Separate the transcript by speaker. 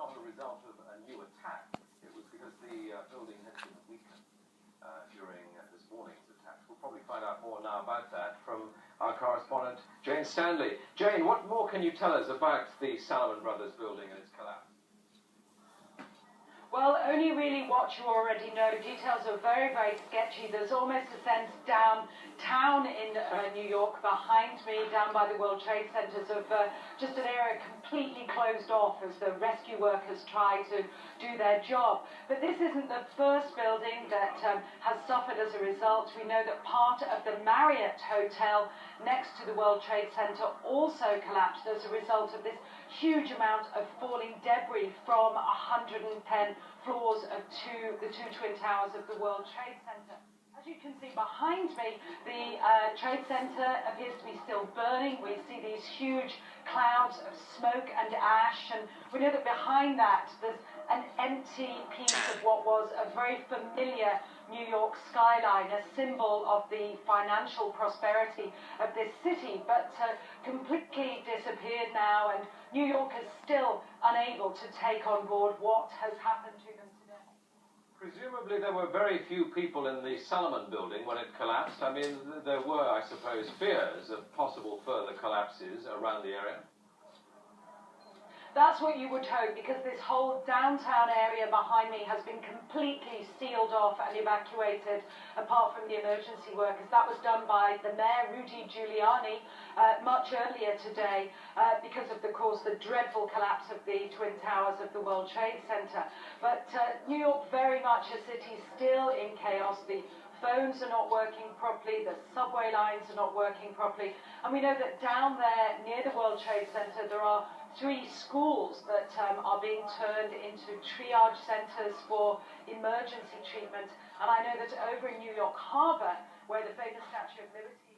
Speaker 1: not a result of a new attack. It was because the building had been weakened during this morning's attack. We'll probably find out more now about that from our correspondent, Jane Stanley. Jane, what more can you tell us about the Salomon Brothers building and its collapse?
Speaker 2: Well, only really what you already know. Details are very, very sketchy. There's almost a sense downtown in New York, behind me, down by the World Trade Centers, of just an area completely closed off as the rescue workers try to do their job. But this isn't the first building that has suffered as a result. We know that part of the Marriott Hotel next to the World Trade Center also collapsed as a result of this huge amount of falling debris from 110 floors of the two twin towers of the World Trade Center. As you can see behind me, the Trade Center appears to be still burning. We see these huge clouds of smoke and ash, and we know that behind that there's an empty piece of what was a very familiar New York skyline, a symbol of the financial prosperity of this city, but completely disappeared now, and New York is still unable to take on board what has happened to them today.
Speaker 1: Presumably there were very few people in the Salomon building when it collapsed. I mean, there were, I suppose, fears of possible further collapses around the area.
Speaker 2: That's what you would hope, because this whole downtown area behind me has been completely sealed off and evacuated, apart from the emergency workers. That was done by the mayor, Rudy Giuliani, much earlier today, because of, course, the dreadful collapse of the Twin Towers of the World Trade Center. But New York, very much a city still in chaos. The phones are not working properly, the subway lines are not working properly, and we know that down there near the World Trade Center there are 3 schools that are being turned into triage centers for emergency treatment. And I know that over in New York Harbor, where the famous Statue of Liberty